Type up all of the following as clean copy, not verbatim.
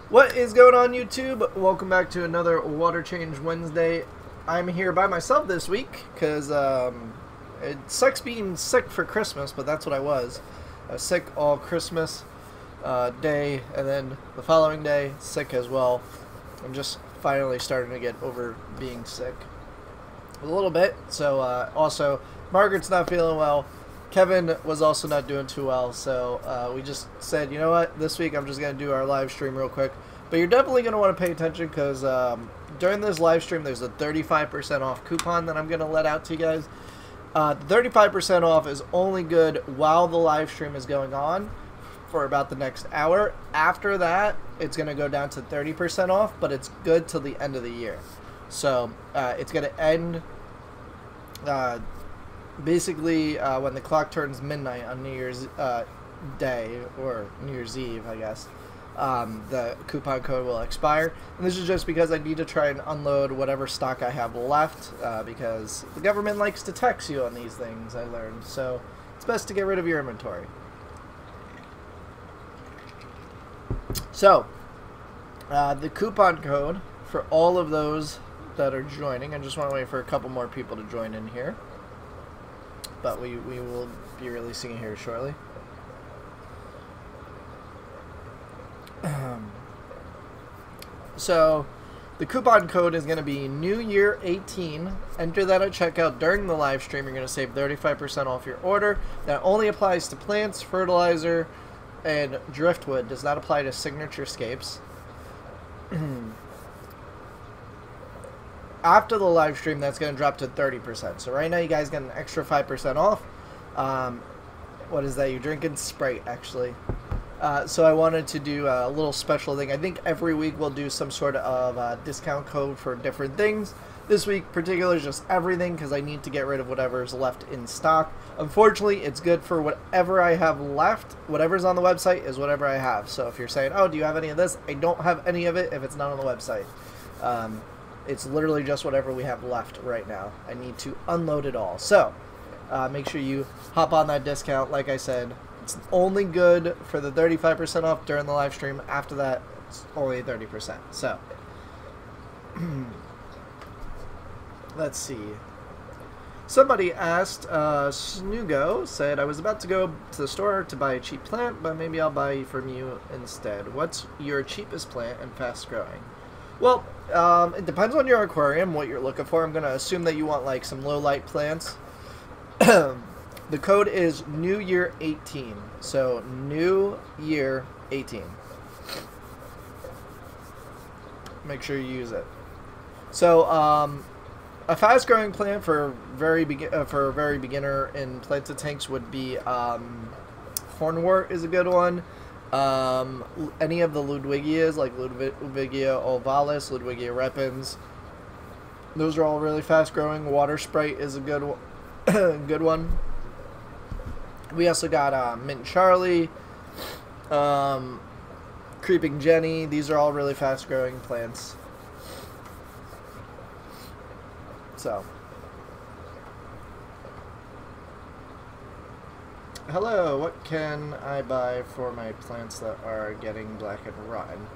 What is going on, YouTube? Welcome back to another Water Change Wednesday. I'm here by myself this week because it sucks being sick for Christmas, but that's what I was. I was sick all Christmas day, and then the following day, sick as well. I'm just finally starting to get over being sick a little bit. So also, Margaret's not feeling well. Kevin was also not doing too well, so we just said, you know what, this week I'm just going to do our live stream real quick. But you're definitely going to want to pay attention because during this live stream there's a 35% off coupon that I'm going to let out to you guys. 35% off is only good while the live stream is going on for about the next hour. After that, it's going to go down to 30% off, but it's good till the end of the year. So it's going to end basically when the clock turns midnight on New Year's Day, or New Year's Eve, I guess. The coupon code will expire, and this is just because I need to try and unload whatever stock I have left, because the government likes to tax you on these things, I learned, so it's best to get rid of your inventory. So the coupon code for all of those that are joining, I just want to wait for a couple more people to join in here, but we will be releasing it here shortly. So the coupon code is going to be New Year 18. Enter that at checkout during the live stream. You're going to save 35% off your order. That only applies to plants, fertilizer, and driftwood. Does not apply to signature scapes. After the live stream, that's going to drop to 30%. So right now you guys get an extra 5% off. What is that? You're drinking Sprite, actually. So I wanted to do a little special thing. I think every week we'll do some sort of discount code for different things. This week particularly is just everything because I need to get rid of whatever's left in stock. Unfortunately, it's good for whatever I have left. Whatever's on the website is whatever I have. So if you're saying, oh, do you have any of this? I don't have any of it if it's not on the website. It's literally just whatever we have left right now. I need to unload it all. So make sure you hop on that discount. Like I said, it's only good for the 35% off during the live stream. After that, it's only 30%. So, let's see. Somebody asked, Snoogo said, I was about to go to the store to buy a cheap plant, but maybe I'll buy from you instead. What's your cheapest plant and fast growing? Well, it depends on your aquarium, what you're looking for. I'm going to assume that you want like some low light plants. The code is New Year 18. So, New Year 18. Make sure you use it. So, a fast-growing plant for a very beginner in planted tanks would be hornwort is a good one. Any of the Ludwigias, like Ludwigia ovalis, Ludwigia repens. Those are all really fast-growing. Water Sprite is a good one. We also got Mint Charlie, Creeping Jenny. These are all really fast-growing plants. So, hello. What can I buy for my plants that are getting black and rotten?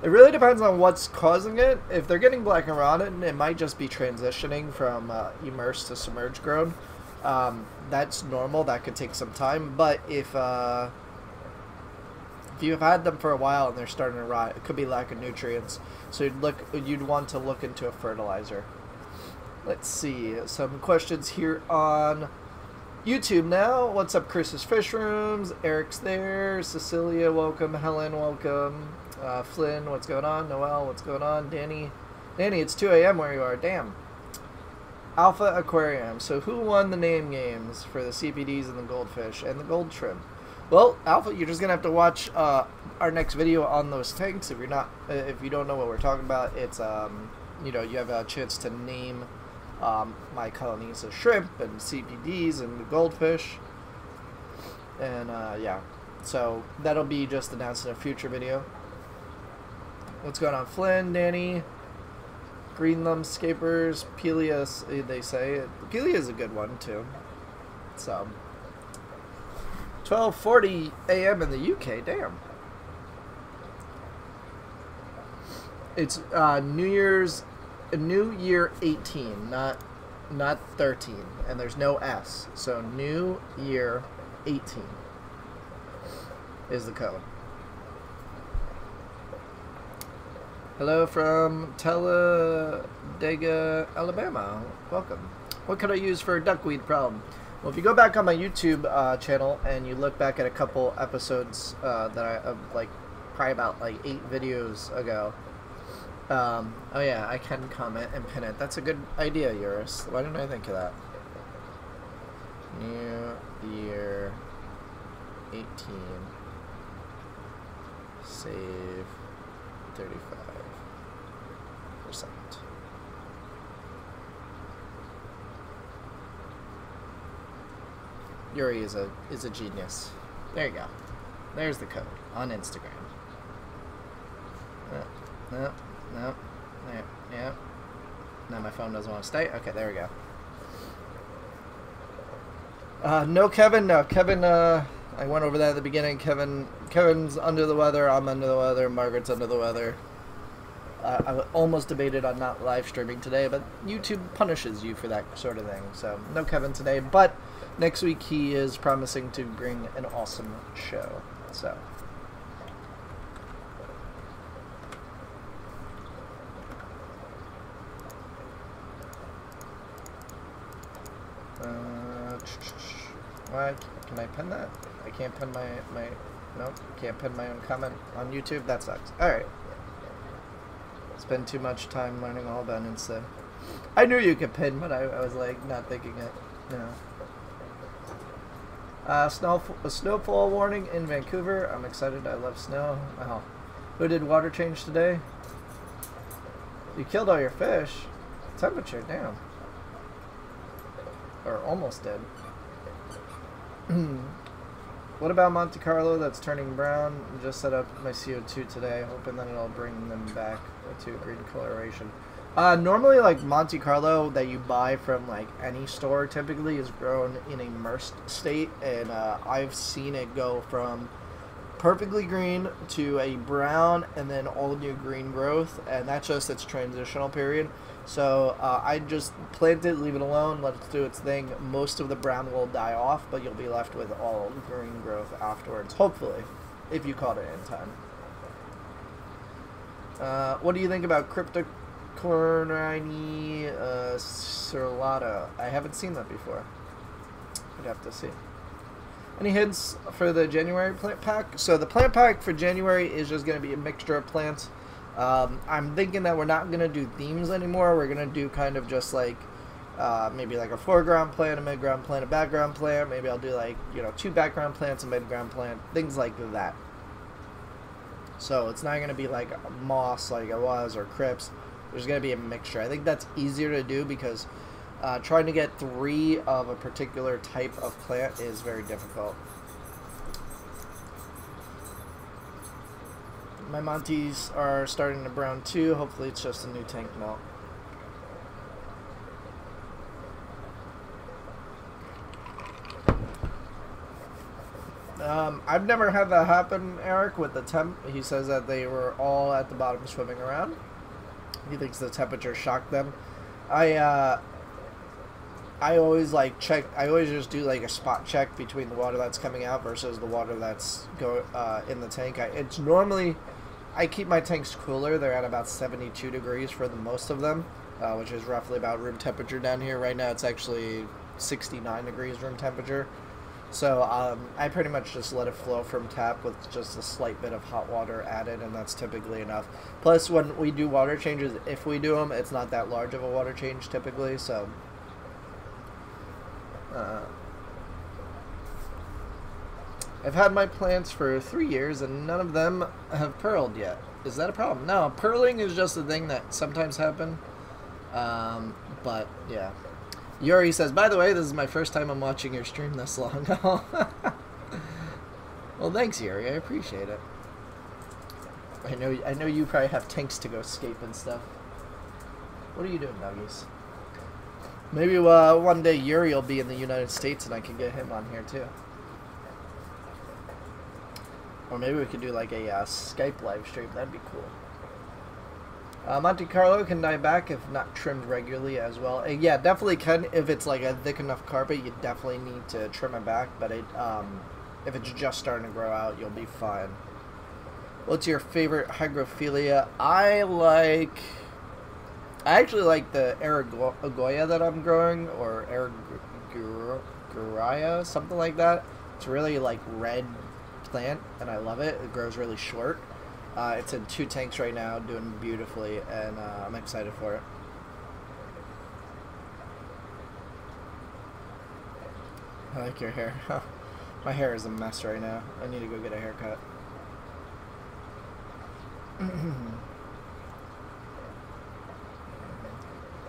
It really depends on what's causing it. If they're getting black and rotten, it might just be transitioning from immersed to submerged grown. That's normal. That could take some time, but if you've had them for a while and they're starting to rot, it could be lack of nutrients. So you'd want to look into a fertilizer. Let's see some questions here on YouTube now. What's up, Chris's Fish Rooms? Eric's there. Cecilia, welcome. Helen, welcome. Flynn, what's going on? Noel, what's going on? Danny, it's 2 a.m. where you are. Damn. Alpha Aquarium. So who won the name games for the CPDs and the goldfish and the gold shrimp? Well, Alpha, you're just gonna have to watch our next video on those tanks. If you don't know what we're talking about, it's you know, you have a chance to name my colonies of shrimp and CPDs and the goldfish, and yeah. So that'll be just announced in a future video. What's going on, Flynn, Danny? Green Scapers, Pelias, they say. Pelia is a good one, too. So, 12:40 a.m. in the UK, damn. It's New Year 18, not 13, and there's no S. So New Year 18 is the code. Hello from Talladega, Alabama. Welcome. What could I use for a duckweed problem? Well, if you go back on my YouTube channel and you look back at a couple episodes that I like, probably about like 8 videos ago. Oh yeah, I can comment and pin it. That's a good idea, Eurus. Why didn't I think of that? New Year 18. Save 35%. Yuri is a genius. There you go. There's the code on Instagram. No. There. Yeah. Now my phone doesn't want to stay. Okay, there we go. No, Kevin. No, Kevin. I went over that at the beginning. Kevin's under the weather. I'm under the weather. Margaret's under the weather. I almost debated on not live streaming today, but YouTube punishes you for that sort of thing. So no Kevin today, but next week he is promising to bring an awesome show. So. Why can I pin that? I can't pin my nope, can't pin my own comment on YouTube. That sucks. Alright. Spend too much time learning all about Insta. I knew you could pin, but I was like not thinking it, you know. Snowfall warning in Vancouver. I'm excited. I love snow. Wow. Who did water change today? You killed all your fish. Temperature down. Or almost did. What about Monte Carlo that's turning brown? Just set up my CO2 today, hoping that it'll bring them back to green coloration. Normally, like Monte Carlo that you buy from like any store typically is grown in a immersed state, and I've seen it go from perfectly green to a brown and then all new green growth, and that's just its transitional period. So I just plant it, leave it alone, let it do its thing. Most of the brown will die off, but you'll be left with all green growth afterwards, hopefully, if you caught it in time. What do you think about Cryptocornini Cirlata? I haven't seen that before. I'd have to see. Any hints for the January plant pack? So the plant pack for January is just going to be a mixture of plants. I'm thinking that we're not going to do themes anymore. We're going to do kind of just like maybe like a foreground plant, a midground plant, a background plant. Maybe I'll do like, you know, 2 background plants, a midground plant, things like that. So it's not going to be like moss like it was or crypts. There's going to be a mixture. I think that's easier to do because trying to get 3 of a particular type of plant is very difficult. My Montes are starting to brown too. Hopefully it's just a new tank melt. I've never had that happen, Eric, with the temp. He says that they were all at the bottom swimming around. He thinks the temperature shocked them. I always like check. I always just do like a spot check between the water that's coming out versus the water that's in the tank. It's normally, I keep my tanks cooler. They're at about 72 degrees for the most of them, which is roughly about room temperature down here. Right now it's actually 69 degrees room temperature. So I pretty much just let it flow from tap with just a slight bit of hot water added, and that's typically enough. Plus, when we do water changes, if we do them, it's not that large of a water change typically, so... I've had my plants for 3 years, and none of them have pearled yet. Is that a problem? No, pearling is just a thing that sometimes happens. But, yeah. Yuri says, by the way, this is my first time I'm watching your stream this long. Well, thanks, Yuri. I appreciate it. I know you probably have tanks to go scape and stuff. What are you doing, Nuggies? Maybe one day Yuri will be in the United States and I can get him on here too. Or maybe we could do like a Skype live stream. That'd be cool. Monte Carlo can die back if not trimmed regularly as well. Yeah, definitely can. If it's like a thick enough carpet, you definitely need to trim it back. But if it's just starting to grow out, you'll be fine. What's your favorite hygrophila? I actually like the Aragoya that I'm growing, or Aragoya, something like that. It's really like red plant, and I love it. It grows really short. It's in 2 tanks right now, doing beautifully, and I'm excited for it. I like your hair. My hair is a mess right now. I need to go get a haircut.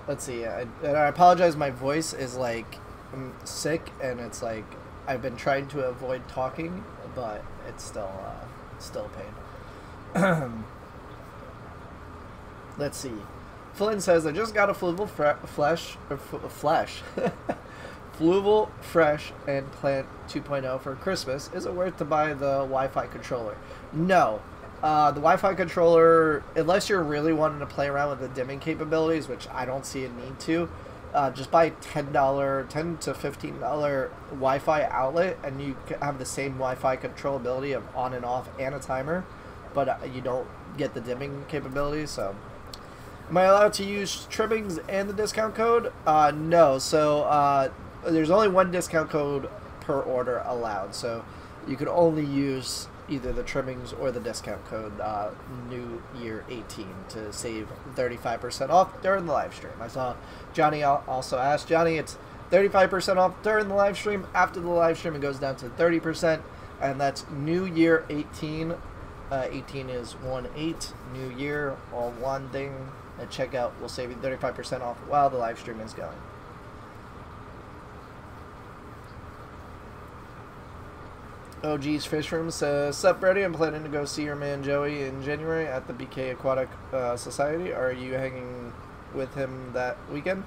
Let's see. I apologize. My voice is like I'm sick, and it's like I've been trying to avoid talking, but it's still a pain. Let's see. Flynn says, I just got a Fluval Fluval Fresh and Plant 2.0 for Christmas. Is it worth to buy the Wi-Fi controller? No. The Wi-Fi controller, unless you're really wanting to play around with the dimming capabilities, which I don't see a need to, just buy $10 to $15 Wi-Fi outlet, and you have the same Wi-Fi controllability of on and off and a timer. But you don't get the dimming capabilities. So, am I allowed to use trimmings and the discount code? No. So there's only 1 discount code per order allowed. So you can only use either the trimmings or the discount code New Year 18 to save 35% off during the live stream. I saw Johnny also asked. Johnny, it's 35% off during the live stream. After the live stream, it goes down to 30%, and that's New Year 18. 18 is 1/8, New Year, all one thing. At checkout, we'll save you 35% off while the live stream is going. OG's Fish Room says, sup, Brady? I'm planning to go see your man Joey in January at the BK Aquatic Society. Are you hanging with him that weekend?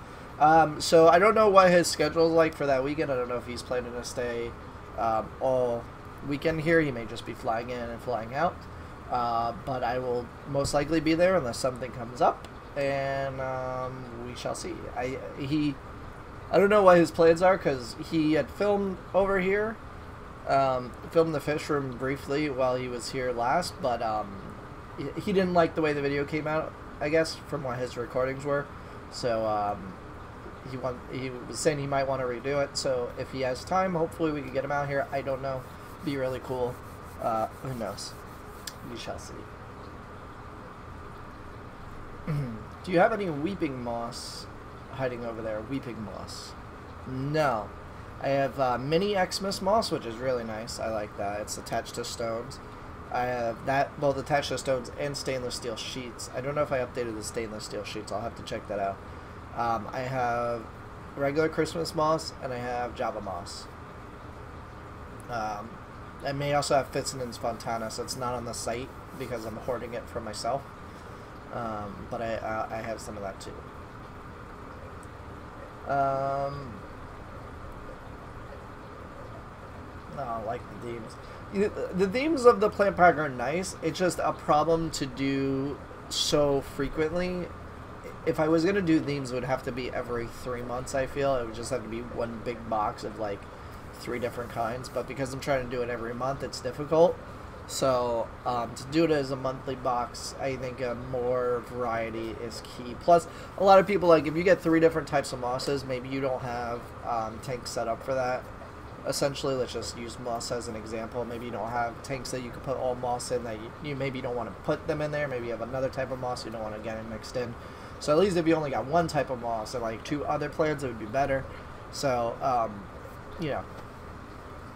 So I don't know what his schedule is like for that weekend. I don't know if he's planning to stay all weekend here. He may just be flying in and flying out. But I will most likely be there unless something comes up, and we shall see. I don't know what his plans are, because he had filmed over here, filmed the fish room briefly while he was here last, but he didn't like the way the video came out, I guess, from what his recordings were. So he was saying he might want to redo it. So if he has time, hopefully we can get him out here. I don't know. Be really cool. Who knows? We shall see. Do you have any weeping moss hiding over there? Weeping moss. No. I have mini Xmas moss, which is really nice. I like that. It's attached to stones. I have that both attached to stones and stainless steel sheets. I don't know if I updated the stainless steel sheets. I'll have to check that out. I have regular Christmas moss, and I have Java moss. I may also have Fitzenden's Fontana, so it's not on the site because I'm hoarding it for myself. But I have some of that too. No, I like the themes. The themes of the plant pack are nice. It's just a problem to do so frequently. If I was going to do themes, it would have to be every 3 months, I feel. It would just have to be one big box of like 3 different kinds, but because I'm trying to do it every month, it's difficult. So to do it as a monthly box, I think more variety is key. Plus, a lot of people, like, if you get 3 different types of mosses, maybe you don't have tanks set up for that. Essentially, let's just use moss as an example. Maybe you don't have tanks that you can put all moss in, that you maybe don't want to put them in there. Maybe you have another type of moss you don't want to get it mixed in. So at least if you only got 1 type of moss and like 2 other plants, it would be better. So yeah,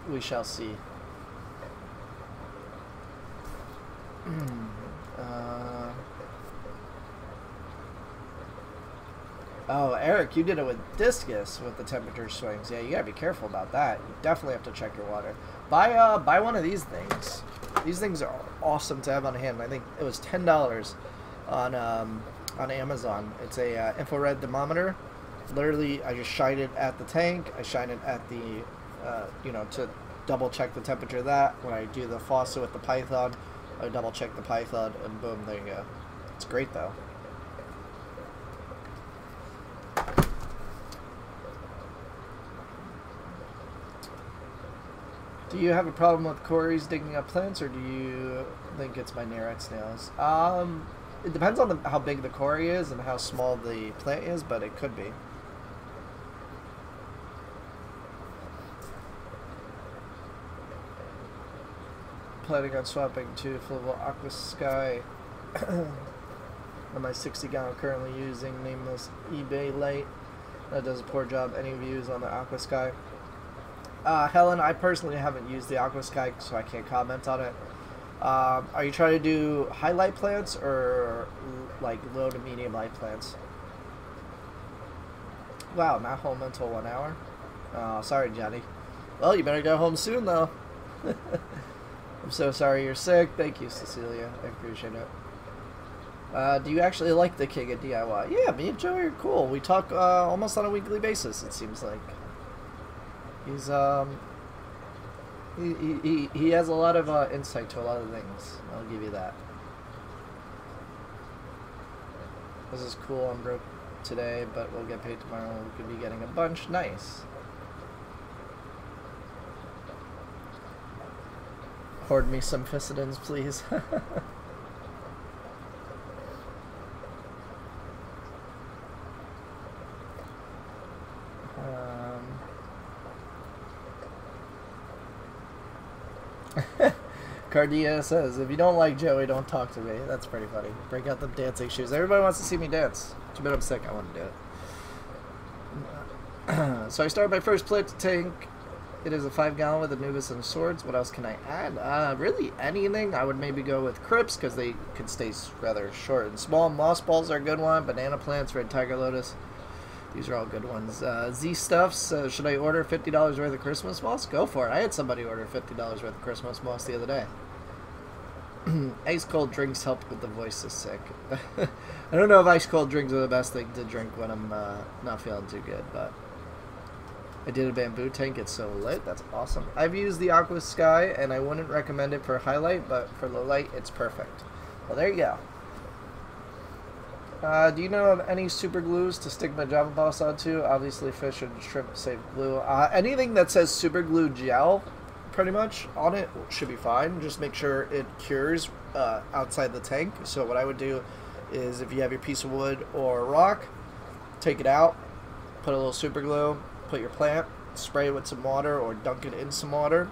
we shall see. Oh, Eric, you did it with discus with the temperature swings. Yeah, you gotta be careful about that. You definitely have to check your water. Buy one of these things. These things are awesome to have on hand. I think it was $10 on Amazon. It's a infrared thermometer. Literally, I just shine it at the tank. I shine it at the, you know, to double check the temperature of that. When I do the faucet with the python, I double check the python, and boom, there you go. It's great though. Do you have a problem with quarries digging up plants, or do you think it's my near-red snails? It depends on how big the quarry is and how small the plant is, but it could be. Planning on swapping to full Aquascaping on my 60 gallon currently using nameless eBay light that does a poor job. Any views on the Aquascaping? Helen, I personally haven't used the Aquascaping, so I can't comment on it. Are you trying to do high light plants or like low to medium light plants? Wow, not home until 1 hour. Oh, sorry, Johnny. Well, you better go home soon, though. I'm so sorry you're sick. Thank you, Cecilia. I appreciate it. Do you actually like the king of DIY? Yeah, me and Joey are cool. We talk almost on a weekly basis, it seems like. He's he has a lot of insight to a lot of things. I'll give you that. This is cool. I'm broke today, but we'll get paid tomorrow. We could be getting a bunch. Nice. Hoard me some Ficodins, please. Cardia says, if you don't like Joey, don't talk to me. That's pretty funny. Break out the dancing shoes. Everybody wants to see me dance. Too bad I'm sick. I want to do it. So I started my first plate tank. It is a 5 gallon with Anubis and swords. What else can I add? Really anything. I would maybe go with crypts because they can stay rather short and small. Moss balls are a good one. Banana plants, red tiger lotus. These are all good ones. Z stuffs. Should I order $50 worth of Christmas moss? Go for it. I had somebody order $50 worth of Christmas moss the other day. Ice cold drinks help with the voice is sick. I don't know if ice cold drinks are the best thing to drink when I'm not feeling too good, but I did a bamboo tank. It's so lit. That's awesome. I've used the Aquascaping, and I wouldn't recommend it for highlight, but for low light, it's perfect. Well, there you go. Do you know of any super glues to stick my Java Boss onto? Obviously, fish and shrimp save glue. Anything that says super glue gel, pretty much, on it should be fine. Just make sure it cures outside the tank. So what I would do is, if you have your piece of wood or rock, take it out, put a little super glue, put your plant, spray it with some water or dunk it in some water,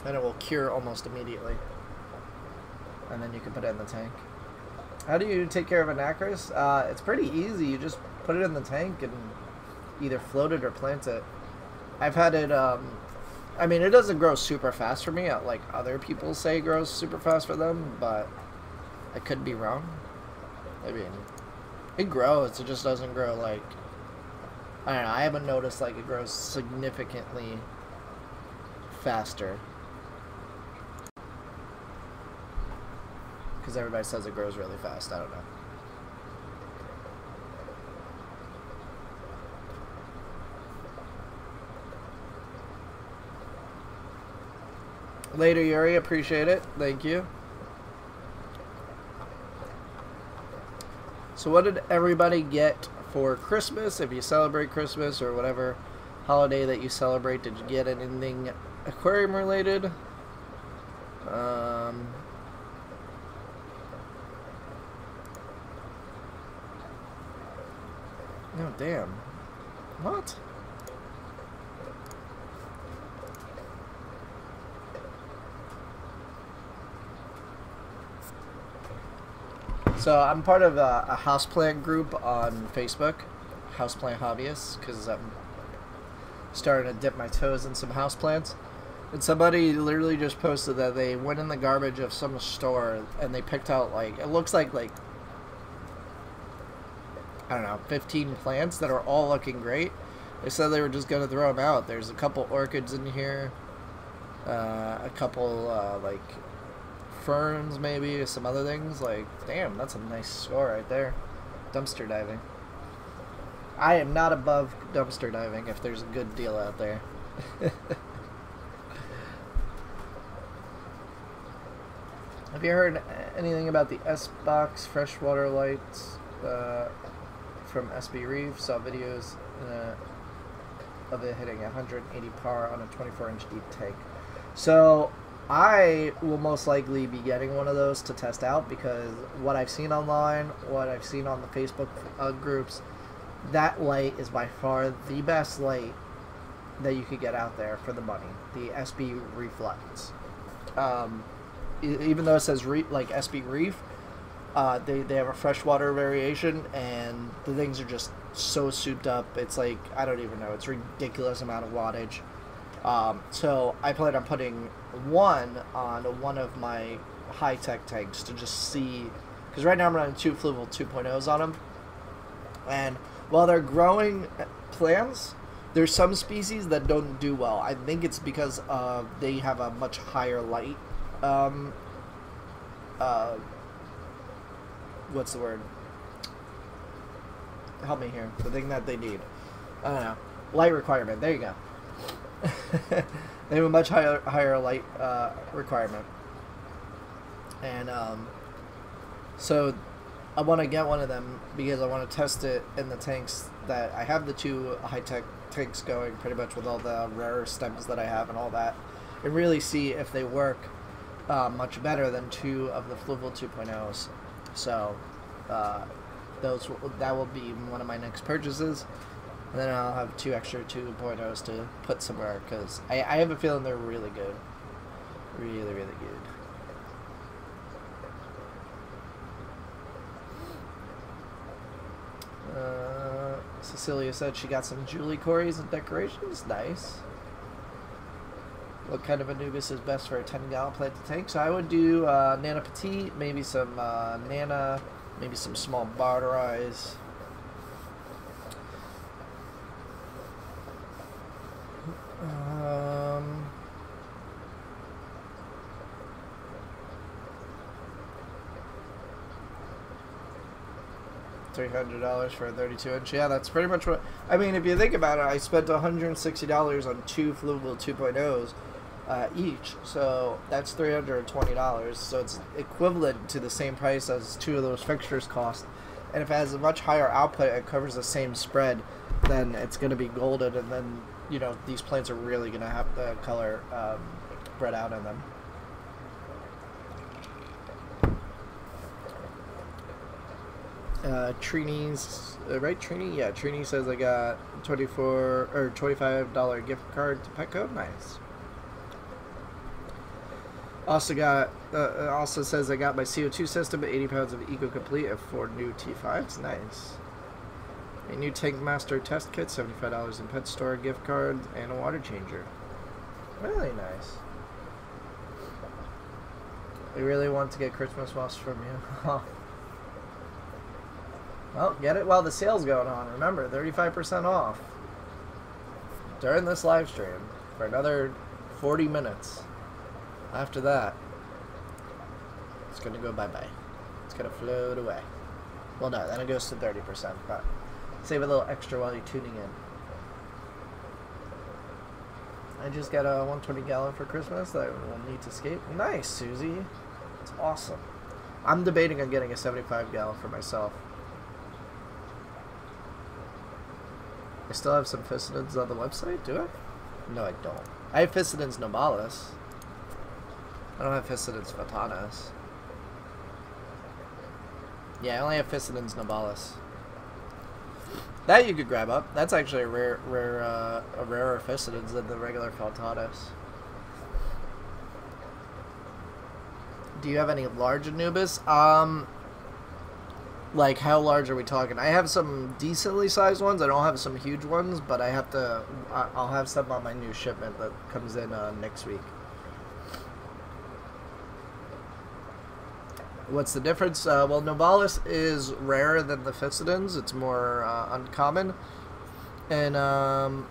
and it will cure almost immediately. And then you can put it in the tank. How do you take care of anacris? It's pretty easy. You just put it in the tank and either float it or plant it. I've had it, I mean, it doesn't grow super fast for me, like other people say it grows super fast for them, but I could be wrong. I mean, it grows, it just doesn't grow like, I don't know, I haven't noticed like it grows significantly faster. Because everybody says it grows really fast, I don't know. Later, Yuri, appreciate it. Thank you. So what did everybody get for Christmas? If you celebrate Christmas or whatever holiday that you celebrate, did you get anything aquarium related? No, damn. What? So I'm part of a houseplant group on Facebook, Houseplant Hobbyists, because I'm starting to dip my toes in some houseplants. And somebody literally just posted that they went in the garbage of some store and they picked out, like, it looks like I don't know, 15 plants that are all looking great. They said they were just going to throw them out. There's a couple orchids in here, a couple, like, ferns maybe, some other things. Like, damn, that's a nice score right there. Dumpster diving. I am not above dumpster diving if there's a good deal out there. Have you heard anything about the S-Box freshwater lights from SB Reef? Saw videos of it hitting 180 par on a 24-inch deep tank. So I will most likely be getting one of those to test out, because what I've seen online, what I've seen on the Facebook groups, that light is by far the best light that you could get out there for the money. The SB Reflex. Even though it says like SB Reef, they have a freshwater variation, and the things are just so souped up. It's like, I don't even know. It's a ridiculous amount of wattage. So I plan on putting one on one of my high-tech tanks to just see, because right now I'm running 2 Fluval 2.0s on them, and while they're growing plants, there's some species that don't do well. I think it's because they have a much higher light. What's the word? Help me here. The thing that they need. I don't know. Light requirement. There you go. They have a much higher light requirement. And so I want to get one of them because I want to test it in the tanks that I have, the 2 high-tech tanks going, pretty much with all the rare stems that I have and all that, and really see if they work much better than 2 of the Fluval 2.0s. So that will be one of my next purchases, and then I'll have 2 extra 2.0s to put somewhere, because I have a feeling they're really good, really good. Cecilia said she got some Julie Corys and decorations. Nice. What kind of Anubis is best for a 10-gallon plant to tank? So I would do Nana Petite, maybe some Nana, maybe some small Barterized. $300 for a 32-inch. Yeah, that's pretty much what... I mean, if you think about it, I spent $160 on 2 Fluval 2.0s each. So that's $320. So it's equivalent to the same price as 2 of those fixtures cost. And if it has a much higher output and covers the same spread, then it's going to be golden. And then, you know, these plants are really going to have the color spread out in them. Trini's right? Trini, yeah. Trini says I got $25 gift card to Petco. Nice. Also got also says I got my CO2 system, 80 pounds of Eco Complete, and 4 new T5s. Nice. A new Tank Master test kit, $75 in pet store gift card, and a water changer. Really nice. I really want to get Christmas moss from you. Well, get it while the sale's going on. Remember, 35% off during this live stream for another 40 minutes. After that, it's going to go bye-bye. It's going to float away. Well, no, then it goes to 30%, but save a little extra while you're tuning in. I just got a 120 gallon for Christmas that I will need to skate. Nice, Susie. It's awesome. I'm debating on getting a 75 gallon for myself. I still have some Ficedens on the website, do I? No, I don't. I have Ficedens novalis. I don't have Ficedens Fatanas. Yeah, I only have Ficedens novalis. That you could grab up. That's actually a rarer Ficedens than the regular Fatanas. Do you have any large Anubis? Like, how large are we talking? I have some decently sized ones. I don't have some huge ones, but I have to... I'll have some on my new shipment that comes in next week. What's the difference? Well, Novalis is rarer than the Ficedens. It's more uncommon. And the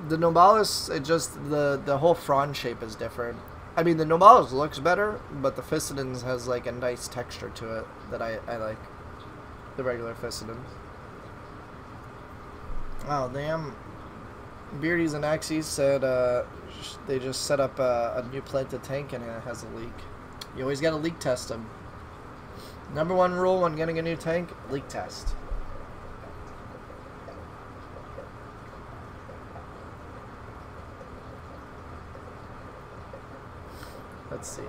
Novalis, it just... The whole frond shape is different. I mean, the Novalis looks better, but the Ficedens has, like, a nice texture to it that I like. The regular Ficedens. Oh, damn. Beardies and Axes said they just set up a new planted tank and it has a leak. You always got to leak test them. Number 1 rule when getting a new tank, leak test. Let's see.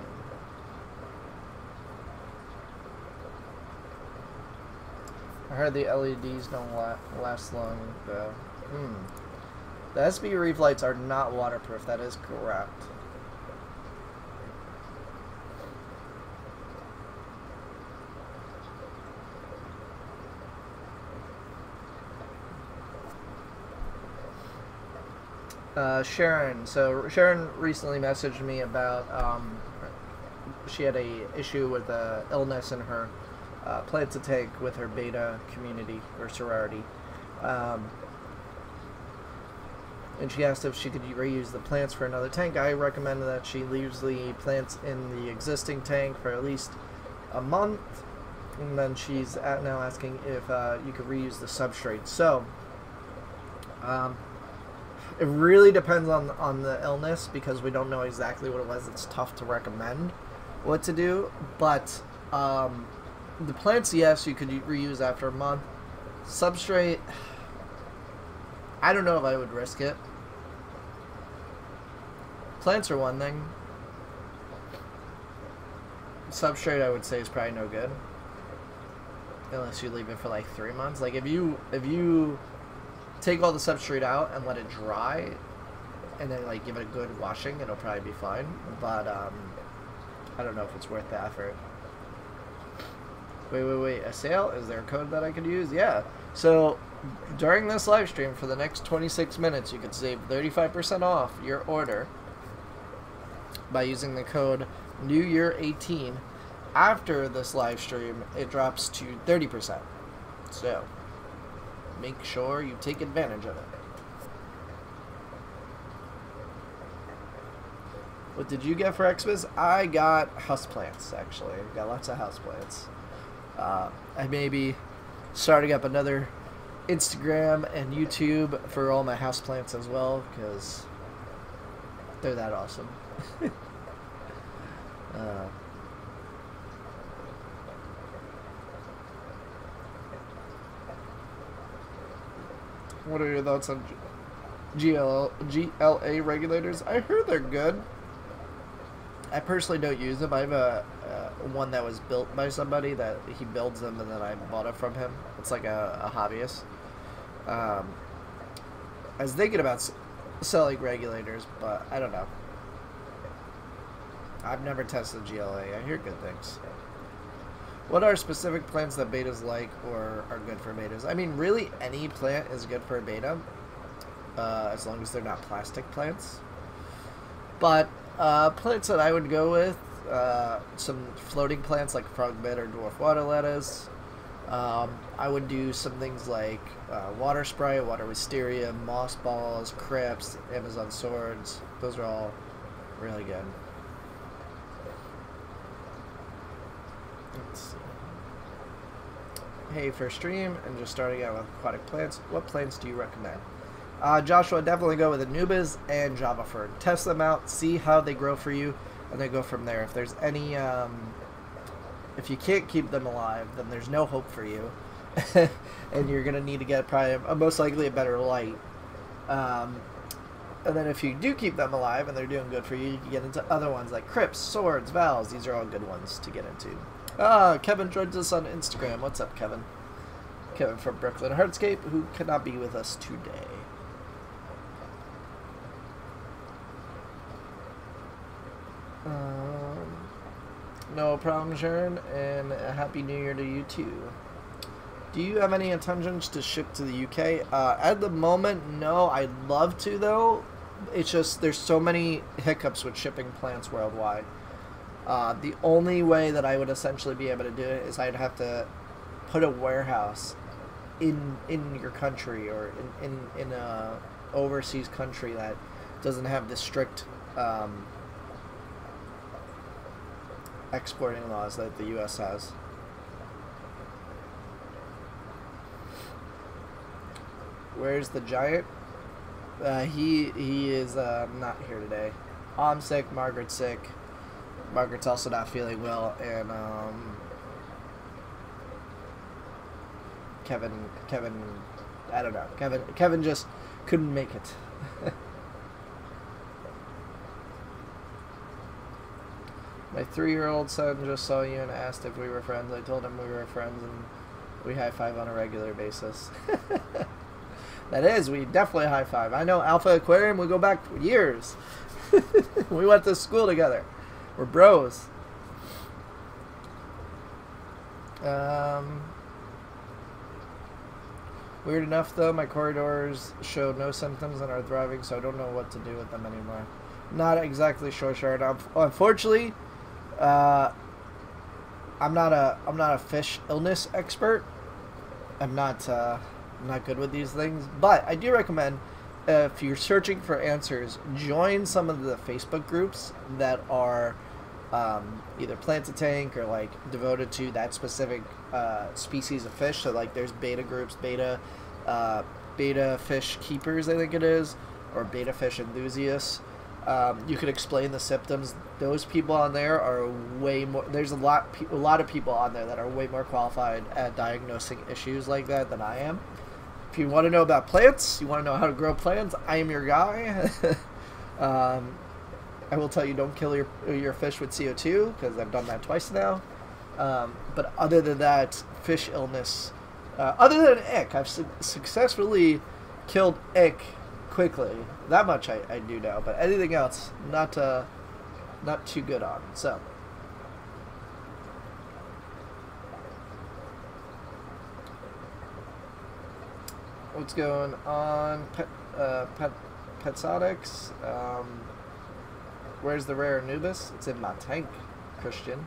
I heard the LEDs don't last long, though. The SB Reef lights are not waterproof. That is correct. Sharon. So Sharon recently messaged me about she had a issue with illness in her plants to take with her beta community or sorority, and she asked if she could reuse the plants for another tank. I recommended that she leaves the plants in the existing tank for at least a month, and then she's now asking if you could reuse the substrate. So it really depends on the illness, because we don't know exactly what it was. It's tough to recommend what to do, but the plants, yes, you could reuse after a month. Substrate, I don't know if I would risk it. Plants are one thing. Substrate, I would say, is probably no good unless you leave it for like 3 months. Like if you take all the substrate out and let it dry, and then like give it a good washing, it'll probably be fine. But I don't know if it's worth the effort. Wait, a sale? Is there a code that I could use? Yeah. So during this live stream for the next 26 minutes, you could save 35% off your order by using the code NewYear18. After this live stream, it drops to 30%. So make sure you take advantage of it. What did you get for Xmas? I got houseplants, actually. I got lots of houseplants. I may be starting up another Instagram and YouTube for all my houseplants as well, because they're that awesome. What are your thoughts on GLA regulators? I heard they're good. I personally don't use them. I have one that was built by somebody that he builds them, and then I bought it from him. It's like a hobbyist. I was thinking about selling regulators, but I don't know. I've never tested GLA. I hear good things. What are specific plants that betas like or are good for betas? I mean, really any plant is good for a beta, as long as they're not plastic plants. But plants that I would go with, some floating plants like frogbit or dwarf water lettuce. I would do some things like water spray, water wisteria, moss balls, crypts, Amazon swords. Those are all really good. Let's see. Hey, for stream and just starting out with aquatic plants, what plants do you recommend? Joshua, definitely go with Anubis and Java Fern. Test them out, see how they grow for you, and then go from there. If there's any, if you can't keep them alive, then there's no hope for you, and you're gonna need to get probably most likely a better light. And then if you do keep them alive and they're doing good for you, you can get into other ones like crypts, swords, valves. These are all good ones to get into. Kevin joins us on Instagram. What's up, Kevin? Kevin from Brooklyn Hardscape, who cannot be with us today. No problem, Sharon, and a Happy New Year to you too. Do you have any intentions to ship to the UK? At the moment, no. I'd love to, though. It's just there's so many hiccups with shipping plants worldwide. The only way that I would essentially be able to do it is I'd have to put a warehouse in your country or in a overseas country that doesn't have the strict exporting laws that the U.S. has. Where's the giant? He is not here today. I'm sick. Margaret's sick. Margaret's also not feeling well, and Kevin, I don't know. Kevin just couldn't make it. My 3-year-old son just saw you and asked if we were friends. I told him we were friends and we high five on a regular basis. That is, we definitely high five. I know Alpha Aquarium, we go back years. We went to school together. We're bros. Weird enough though, my corridors show no symptoms and are thriving, so I don't know what to do with them anymore. Not exactly sure, Shard. Unfortunately, I'm not a fish illness expert. I'm not good with these things, but I do recommend, if you're searching for answers, join some of the Facebook groups that are either Plant a Tank or like devoted to that specific species of fish. So like there's beta groups, beta fish keepers, I think it is, or beta fish enthusiasts. You can explain the symptoms. Those people on there are way more. There's a lot of people on there that are way more qualified at diagnosing issues like that than I am. If you want to know about plants, you want to know how to grow plants, I am your guy. I will tell you, don't kill your fish with CO2, because I've done that twice now. But other than that, fish illness, other than ick, I've successfully killed ick quickly. That much I do know, but anything else, not too good on. So, what's going on? Petsonics. Where's the rare Anubis? It's in my tank, Christian.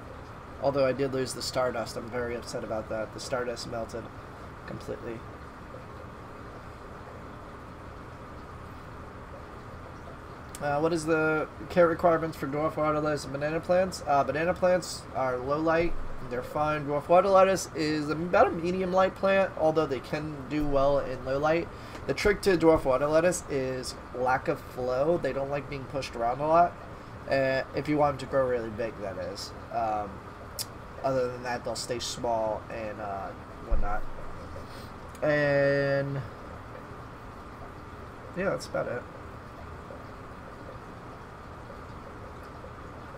Although I did lose the Stardust, I'm very upset about that. The Stardust melted completely. What is the care requirements for dwarf water lettuce and banana plants? Banana plants are low light. They're fine. Dwarf water lettuce is about a medium light plant, although they can do well in low light. The trick to dwarf water lettuce is lack of flow. They don't like being pushed around a lot. If you want them to grow really big, that is. Other than that, they'll stay small and whatnot. And yeah, that's about it.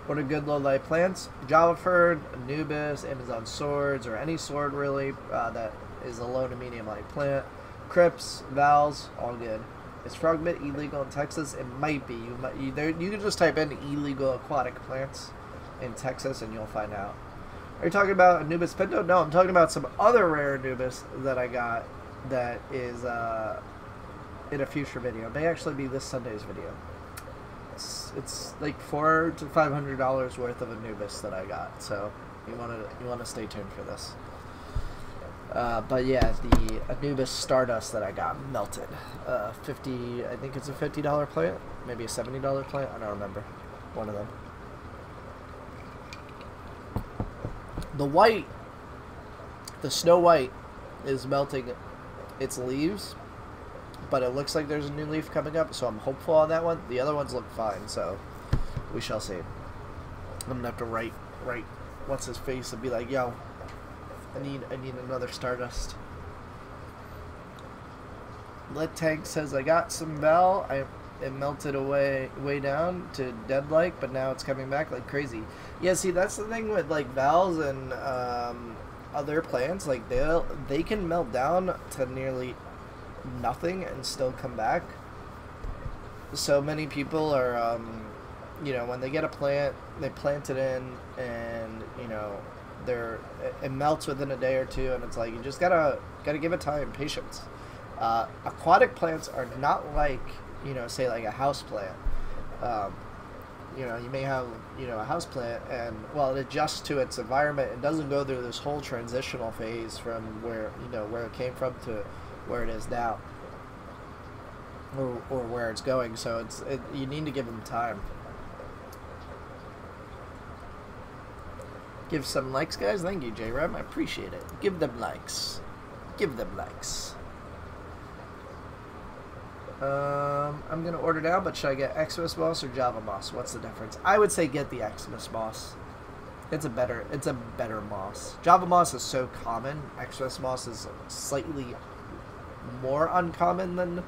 What are good low light plants? Java fern, Anubis, Amazon swords, or any sword really that is a low to medium light plant. Crips, Vals, all good. Is frogmint illegal in Texas? It might be. You can just type in illegal aquatic plants in Texas and you'll find out. Are you talking about Anubis pinto? No, I'm talking about some other rare Anubis that I got that is in a future video. It may actually be this Sunday's video. It's like $400 to $500 worth of Anubis that I got, so you want to stay tuned for this. But yeah, the Anubis Stardust that I got melted. I think it's a $50 plant, maybe a $70 plant. I don't remember. One of them. The Snow White is melting its leaves, but it looks like there's a new leaf coming up, so I'm hopeful on that one. The other ones look fine, so we shall see. I'm gonna have to write what's his face and be like, yo, I need another Stardust. Lit Tank says I got some Val. It melted way down to dead like, but now it's coming back like crazy. Yeah, see, that's the thing with like Vals and other plants. Like they can melt down to nearly nothing and still come back. So many people are when they get a plant, they plant it in, and it melts within a day or two, and it's like you just gotta give it time, patience. Aquatic plants are not like say like a house plant. You may have a house plant, and it adjusts to its environment and doesn't go through this whole transitional phase from where it came from to where it is now, or where it's going. So you need to give them time. Give some likes, guys. Thank you, J-Ram. I appreciate it. Give them likes. Give them likes. I'm gonna order now, but should I get Xmas moss or Java moss? What's the difference? I would say get the Xmas moss. It's a better moss. Java moss is so common. Xmas moss is slightly more uncommon than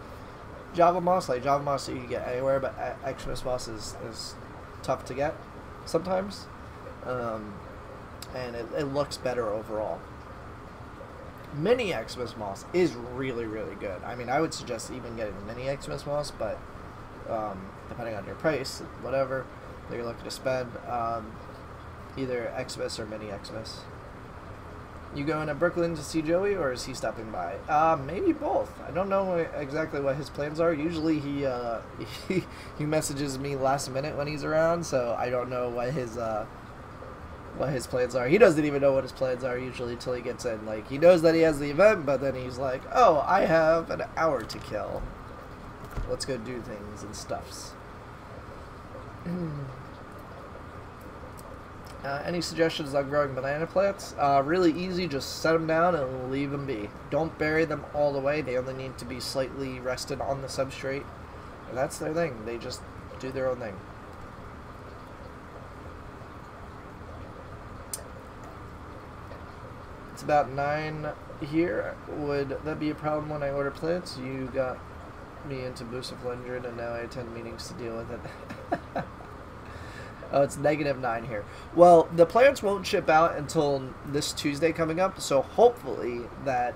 Java moss. Like Java moss you can get anywhere, but Xmas moss is tough to get sometimes. and it looks better overall. Mini Xmas moss is really, really good. I mean, I would suggest even getting mini Xmas moss, but depending on your price, whatever that you're looking to spend, either Xmas or mini Xmas. You going to Brooklyn to see Joey, or is he stopping by? Maybe both. I don't know exactly what his plans are. Usually he messages me last minute when he's around, so I don't know what his plans are. He doesn't even know what his plans are usually until he gets in. Like, he knows that he has the event, but then he's like, oh, I have an hour to kill. Let's go do things and stuffs. Any suggestions on growing banana plants? Really easy, just set them down and leave them be. Don't bury them all the way. They only need to be slightly rested on the substrate. And that's their thing. They just do their own thing. It's about 9 here. Would that be a problem when I order plants? You got me into Buciflendron and now I attend meetings to deal with it. Oh, it's -9 here. Well, the plants won't ship out until this Tuesday coming up, so hopefully that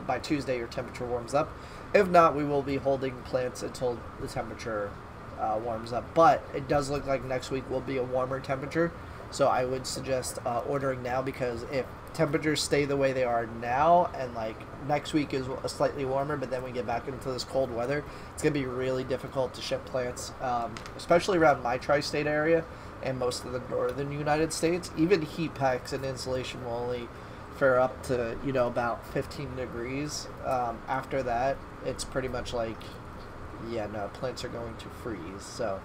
by Tuesday your temperature warms up. If not, we will be holding plants until the temperature warms up. But it does look like next week will be a warmer temperature, so I would suggest ordering now, because if temperatures stay the way they are now and like next week is slightly warmer, but then we get back into this cold weather, it's going to be really difficult to ship plants, especially around my tri-state area and most of the northern United States. Even heat packs and insulation will only fare up to, you know, about 15 degrees. After that, it's pretty much like, yeah, no, plants are going to freeze. So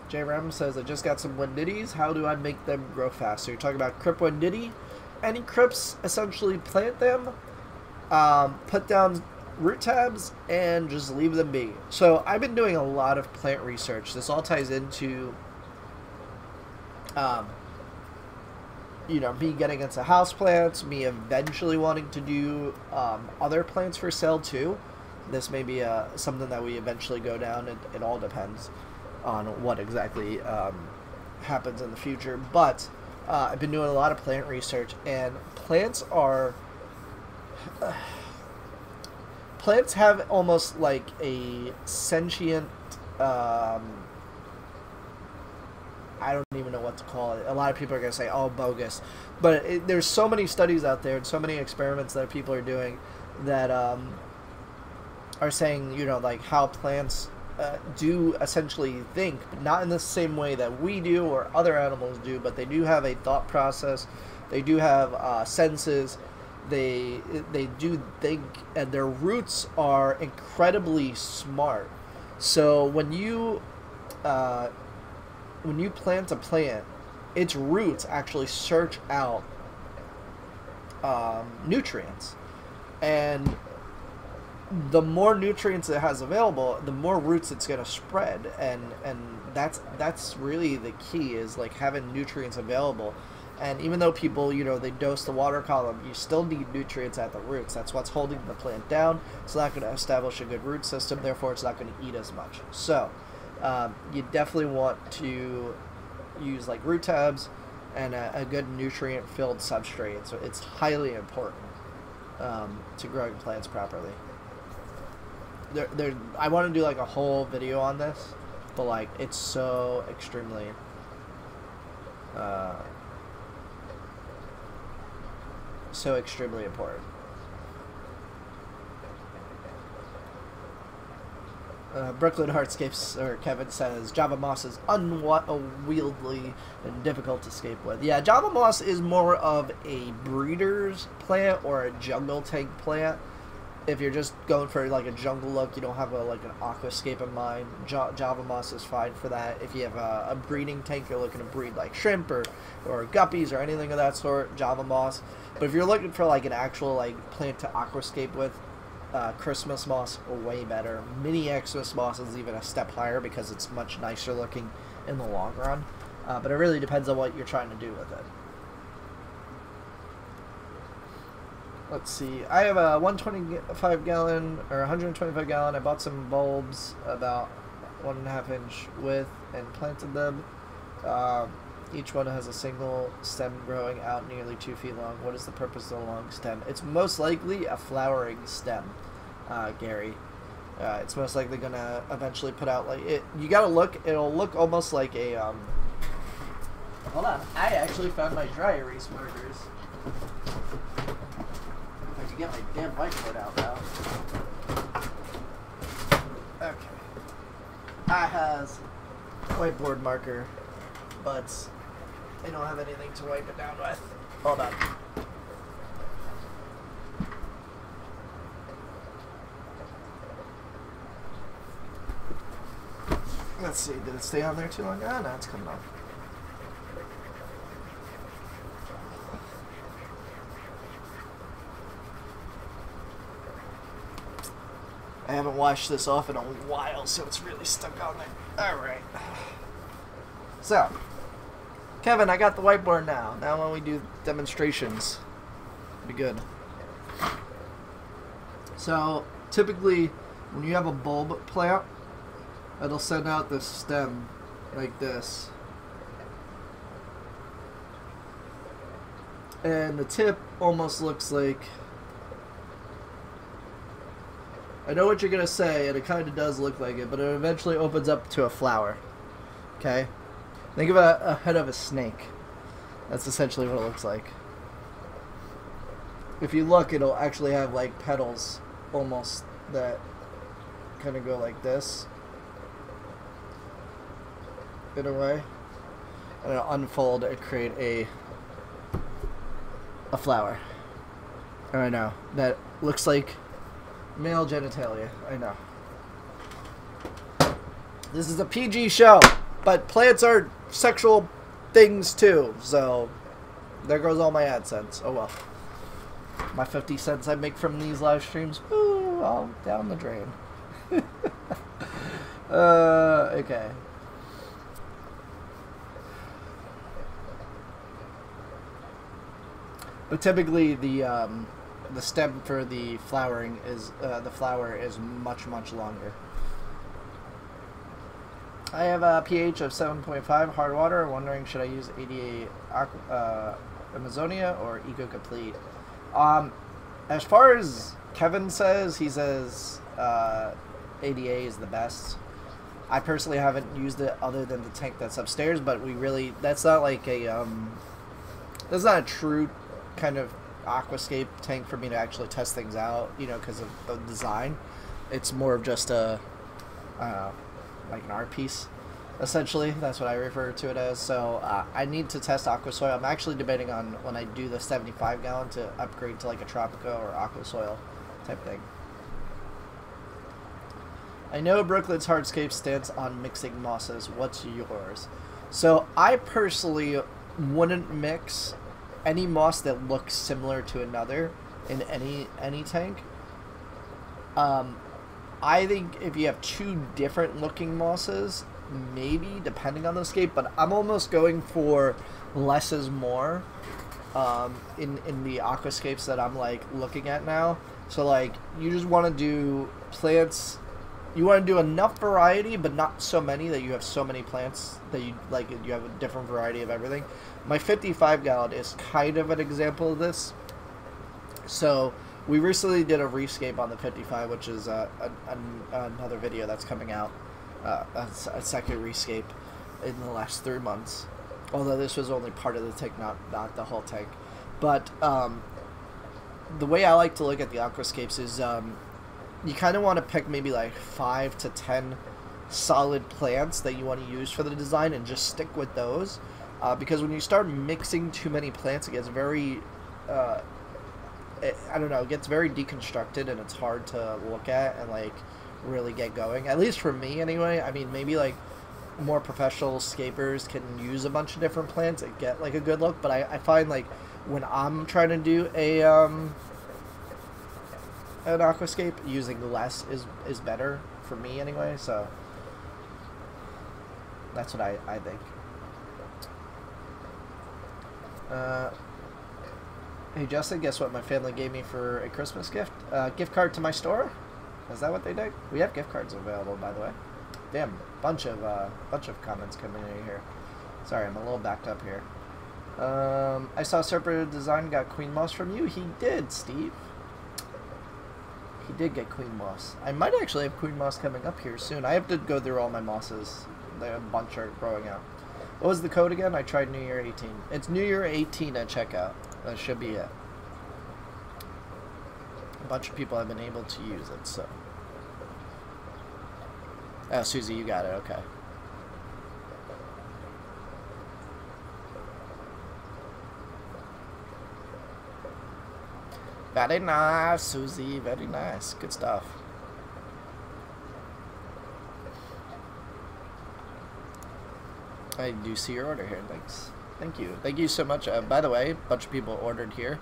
J Ram says, I just got some Wenditties. How do I make them grow faster? You're talking about Crip Wenditty. Any Crips, essentially plant them, put down root tabs, and just leave them be. So I've been doing a lot of plant research. This all ties into, you know, me getting into houseplants, me eventually wanting to do other plants for sale too. This may be something that we eventually go down. It all depends on what exactly happens in the future. But I've been doing a lot of plant research, and plants are... plants have almost like a sentient... I don't even know what to call it. A lot of people are going to say, oh, bogus. But there's so many studies out there and so many experiments that people are doing that are saying, you know, like how plants do essentially think, but not in the same way that we do or other animals do, but they do have a thought process. They do have senses. They do think, and their roots are incredibly smart. So when you plant a plant, its roots actually search out nutrients, and the more nutrients it has available, the more roots it's going to spread, and that's really the key, is like having nutrients available. And even though people, you know, they dose the water column, you still need nutrients at the roots. That's what's holding the plant down. It's not going to establish a good root system, therefore it's not going to eat as much. So you definitely want to use like root tabs and a good nutrient filled substrate. So it's highly important to growing plants properly. I want to do like a whole video on this, but like it's so extremely important. Brooklyn Hardscapes, or Kevin says, Java moss is unwieldy and difficult to escape with. Yeah, Java moss is more of a breeder's plant or a jungle tank plant. If you're just going for like a jungle look, you don't have like an aquascape in mind, Java moss is fine for that. If you have a breeding tank, you're looking to breed like shrimp or guppies or anything of that sort, Java moss. But if you're looking for like an actual like plant to aquascape with, Christmas moss, way better. Mini Xmas moss is even a step higher because it's much nicer looking in the long run. But it really depends on what you're trying to do with it. Let's see. I have a 125 gallon or 125 gallon. I bought some bulbs about 1.5 inch width and planted them. Each one has a single stem growing out nearly 2 feet long. What is the purpose of the long stem? It's most likely a flowering stem, Gary. It's most likely gonna eventually put out like it. You gotta look. It'll look almost like a. Hold on. I actually found my dry erase markers. I can get my damn whiteboard out now. Okay. I has whiteboard marker, but I don't have anything to wipe it down with. Hold on. Let's see, did it stay on there too long? Ah, no, it's coming off. I haven't washed this off in a while, so it's really stuck on there. Alright. So, Kevin, I got the whiteboard now. Now when we do demonstrations, it'll be good. So, typically, when you have a bulb plant, it'll send out the stem like this. And the tip almost looks like... I know what you're going to say, and it kind of does look like it, but it eventually opens up to a flower. Okay? Think of a head of a snake. That's essentially what it looks like. If you look, it'll actually have like petals almost that kind of go like this. In a way. And it'll unfold and create a flower. And I know. That looks like male genitalia. I know. This is a PG show, but plants are sexual things too, so there goes all my AdSense. Oh well. My 50 cents I make from these live streams, woo, all down the drain. Okay. But typically the stem for the flowering is the flower is much longer. I have a pH of 7.5 hard water. Wondering should I use ADA Amazonia or Eco Complete? As far as Kevin says, he says ADA is the best. I personally haven't used it other than the tank that's upstairs, but we really that's not like a that's not a true kind of aquascape tank for me to actually test things out, you know, because of the design. It's more of just a like an art piece, essentially. That's what I refer to it as. So I need to test Aquasoil. I'm actually debating on when I do the 75 gallon to upgrade to like a Tropico or Aquasoil type thing. I know Brooklyn's Hardscape stance on mixing mosses. What's yours? So I personally wouldn't mix any moss that looks similar to another in any tank. I think if you have two different looking mosses, maybe, depending on the scape, but I'm almost going for less is more in the aquascapes that I'm like looking at now. So like you just want to do plants, you want to do enough variety but not so many that you have so many plants that you like you have a different variety of everything. My 55 gallon is kind of an example of this. So we recently did a rescape on the 55, which is another video that's coming out, a second rescape in the last 3 months. Although this was only part of the tank, not the whole tank. But the way I like to look at the aquascapes is you kind of want to pick maybe like 5 to 10 solid plants that you want to use for the design and just stick with those. Because when you start mixing too many plants, it gets very, I don't know, it gets very deconstructed and it's hard to look at and like really get going. At least for me anyway. I mean, maybe like more professional scapers can use a bunch of different plants and get like a good look, but I find like when I'm trying to do an aquascape, using less is better for me anyway, so that's what I think. Hey Justin, guess what my family gave me for a Christmas gift? Gift card to my store? Is that what they did? We have gift cards available, by the way. Damn, bunch of comments coming in here. Sorry, I'm a little backed up here. I saw Serpent Design got Queen Moss from you. He did, Steve. He did get Queen Moss. I might actually have Queen Moss coming up here soon. I have to go through all my mosses. A bunch are growing out. What was the code again? I tried New Year 18. It's New Year 18 at checkout. That should be it. A bunch of people have been able to use it, so. Oh, Susie, you got it. Okay. Very nice, Susie. Very nice. Good stuff. I do see your order here. Thanks. Thank you. Thank you so much. By the way, a bunch of people ordered here.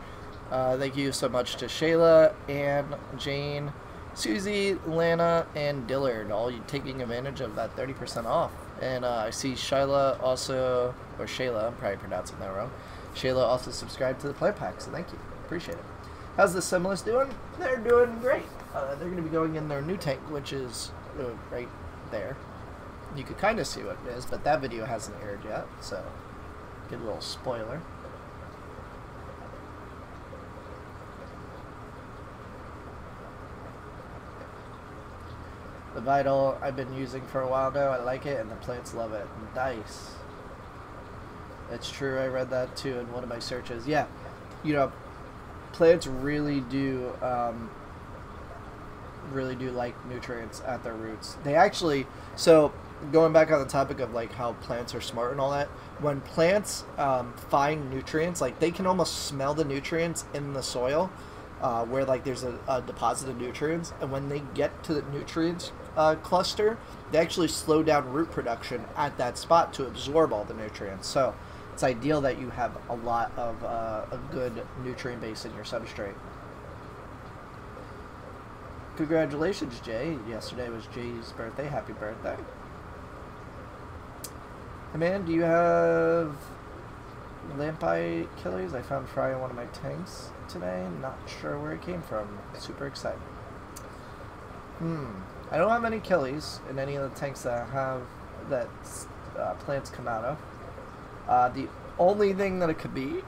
Thank you so much to Shayla, Ann, Jane, Susie, Lana, and Dillard, all you taking advantage of that 30% off. And I see Shayla also, or Shayla, I'm probably pronouncing that wrong. Shayla also subscribed to the plant pack, so thank you. Appreciate it. How's the Simulus doing? They're doing great. They're going to be going in their new tank, which is right there. You could kind of see what it is, but that video hasn't aired yet, so get a little spoiler. The Vital I've been using for a while now. I like it, and the plants love it. Nice. It's true. I read that too in one of my searches. Yeah, you know, plants really do like nutrients at their roots. They actually, so going back on the topic of like how plants are smart and all that, when plants find nutrients, like they can almost smell the nutrients in the soil where like there's a deposit of nutrients, and when they get to the nutrients cluster, they actually slow down root production at that spot to absorb all the nutrients. So it's ideal that you have a lot of a good nutrient base in your substrate. Congratulations, Jay. Yesterday was Jay's birthday. Happy birthday. Hey man, do you have Lampi Achilles? I found fry in one of my tanks today. Not sure where it came from. Super excited. I don't have any Achilles in any of the tanks that I have that plants come out of. The only thing that it could be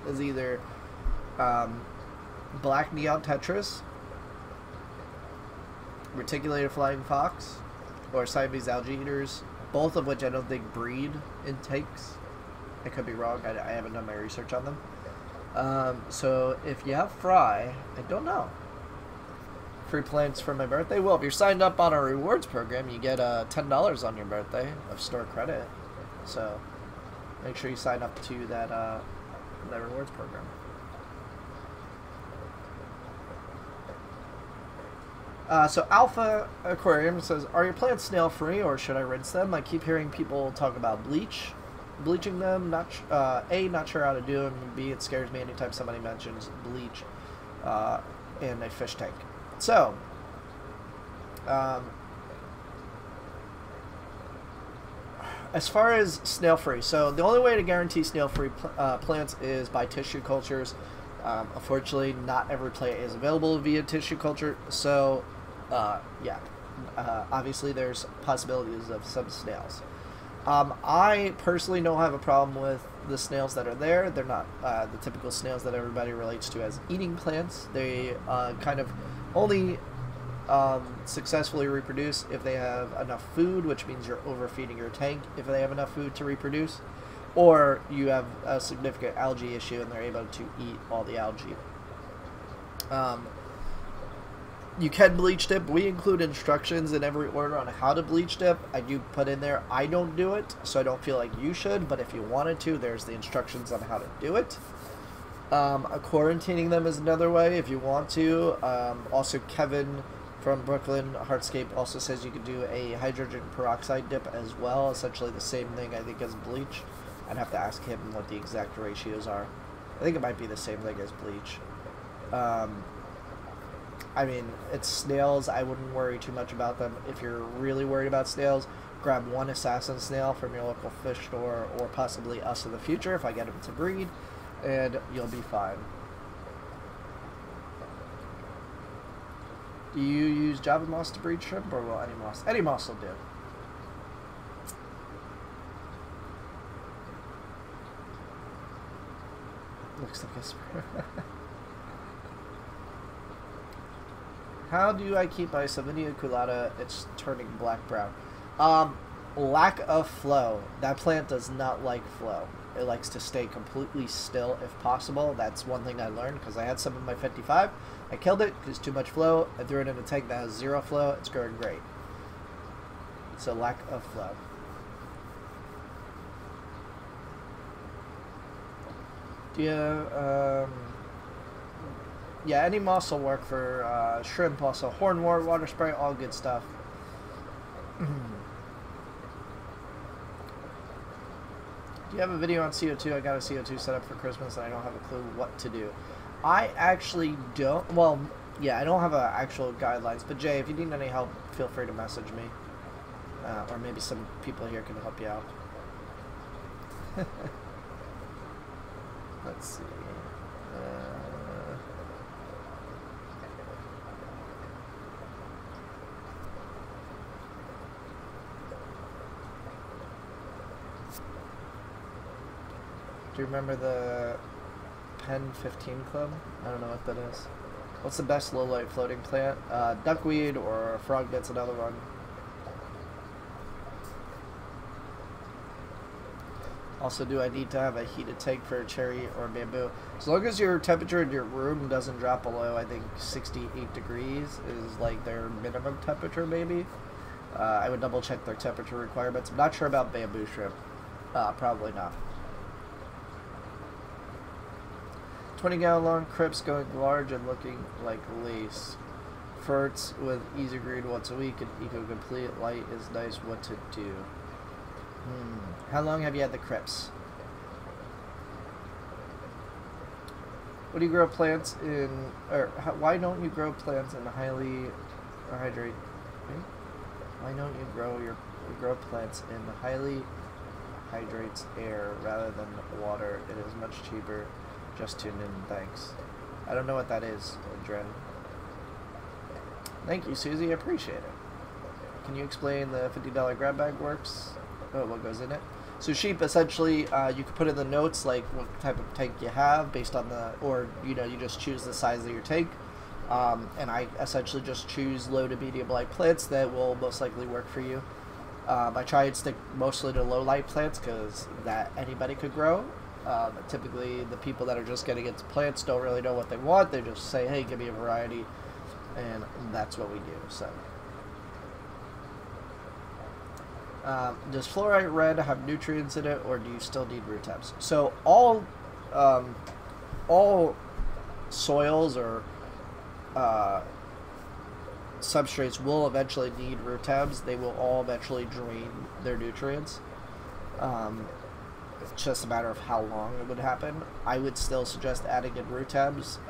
is either black neon tetras, reticulated flying fox, or Siamese algae eaters, both of which I don't think breed in tanks. I could be wrong. I haven't done my research on them. So if you have fry, I don't know. Free plants for my birthday? Well, if you're signed up on our rewards program, you get $10 on your birthday of store credit. So make sure you sign up to that rewards program. So Alpha Aquarium says, are your plants snail free or should I rinse them? I keep hearing people talk about bleaching them. A, not sure how to do them. B, it scares me anytime somebody mentions bleach in a fish tank. So, as far as snail free, so the only way to guarantee snail free plants is by tissue cultures. Unfortunately, not every plant is available via tissue culture, so yeah, obviously there's possibilities of some snails. I personally don't have a problem with the snails that are there. They're not the typical snails that everybody relates to as eating plants. They kind of only successfully reproduce if they have enough food, which means you're overfeeding your tank if they have enough food to reproduce, or you have a significant algae issue and they're able to eat all the algae. You can bleach dip. We include instructions in every order on how to bleach dip. I do put in there, I don't do it, so I don't feel like you should, but if you wanted to, there's the instructions on how to do it. Quarantining them is another way if you want to. Also, Kevin from Brooklyn Hardscape also says you could do a hydrogen peroxide dip as well. Essentially the same thing, I think, as bleach. I'd have to ask him what the exact ratios are. I think it might be the same thing as bleach. I mean, it's snails. I wouldn't worry too much about them. If you're really worried about snails, grab one assassin snail from your local fish store, or possibly us in the future if I get them to breed, and you'll be fine. Do you use Java moss to breed shrimp, or will any moss? Any moss will do. Looks like a spur. How do I keep my Savinia culata? It's turning black-brown. Lack of flow. That plant does not like flow. It likes to stay completely still if possible. That's one thing I learned because I had some in my 55. I killed it because too much flow. I threw it in a tank that has 0 flow. It's growing great. So lack of flow. Do you, yeah, any moss will work for shrimp also. Hornwort, water spray, all good stuff. Do you have a video on CO2? I got a CO2 set up for Christmas and I don't have a clue what to do. I actually don't. Well, yeah, I don't have actual guidelines. But Jay, if you need any help, feel free to message me. Or maybe some people here can help you out. Let's see. Do you remember the Pen 15 Club? I don't know what that is. What's the best low light floating plant? Duckweed or frog bit's another one. Also, do I need to have a heated tank for cherry or bamboo? As long as your temperature in your room doesn't drop below, I think 68 degrees is like their minimum temperature maybe. I would double check their temperature requirements. I'm not sure about bamboo shrimp. Probably not. 20-gallon long crypts going large and looking like lace. Ferts with easy green once a week and eco complete light is nice. What to do? How long have you had the crypts? What do you grow plants in? Or why don't you grow plants in highly hydrate? Wait, why don't you grow plants in highly hydrates air rather than water? It is much cheaper. Just tuned in, thanks. I don't know what that is, Dren. Thank you, Susie, I appreciate it. Can you explain the $50 grab bag works? Oh, what goes in it? So sheep, essentially, you can put in the notes, like, what type of tank you have, based on the, or, you know, you just choose the size of your tank. And I essentially just choose low to medium light plants that will most likely work for you. I try and stick mostly to low light plants, because that anybody could grow. Typically, the people that are just getting into plants don't really know what they want. They just say, hey, give me a variety, and that's what we do. So, does fluorite red have nutrients in it, or do you still need root tabs? So all soils or substrates will eventually need root tabs. They will all eventually drain their nutrients. It's just a matter of how long it would happen. I would still suggest adding in root tabs.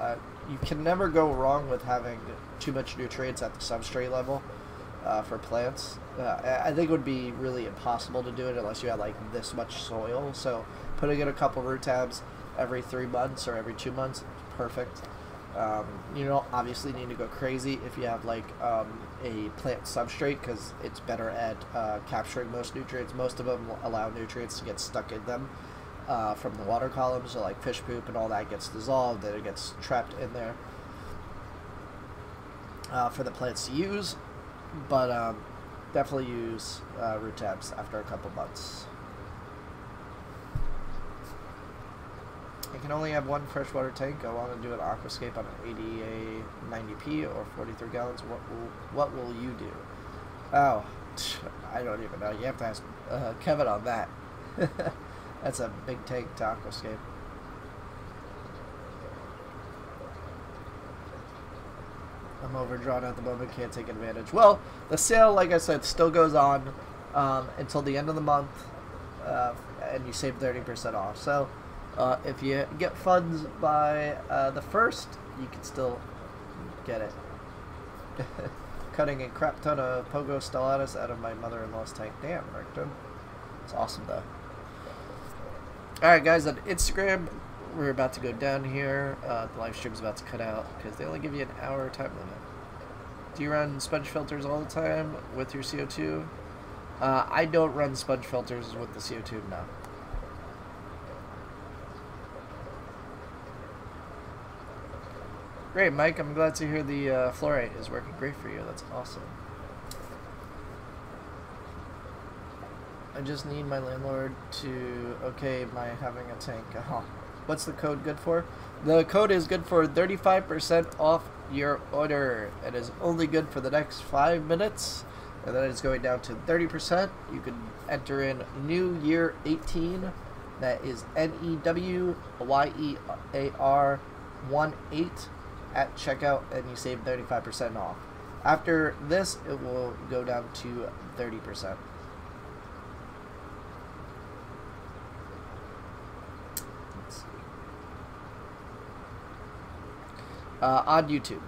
You can never go wrong with having too much nutrients at the substrate level for plants. I think it would be really impossible to do it unless you had like this much soil. So putting in a couple root tabs every 3 months or every 2 months, perfect. You don't obviously need to go crazy if you have like a plant substrate, because it's better at capturing most nutrients. Most of them allow nutrients to get stuck in them from the water columns, so like fish poop and all that gets dissolved and it gets trapped in there for the plants to use. But definitely use root tabs after a couple months. I can only have one freshwater tank. I want to do an aquascape on an 80A 90P or 43 gallons. What will you do? Oh, I don't even know. You have to ask Kevin on that. That's a big tank to aquascape. I'm overdrawn at the moment, can't take advantage. Well, the sale, like I said, still goes on until the end of the month, and you save 30% off. So if you get funds by the 1st, you can still get it. Cutting a crap ton of Pogo stellatus out of my mother-in-law's tank. Damn, Rickton. It's awesome, though. Alright, guys, on Instagram, we're about to go down here. The live stream's about to cut out because they only give you an hour time limit. Do you run sponge filters all the time with your CO2? I don't run sponge filters with the CO2, no. Great, Mike. I'm glad to hear the fluorite is working great for you. That's awesome. I just need my landlord to okay my having a tank. Oh. What's the code good for? The code is good for 35% off your order. It is only good for the next 5 minutes, and then it's going down to 30%. You can enter in New Year 18. That is NEWYEAR 18 at checkout, and you save 35% off. After this, it will go down to 30%. On YouTube.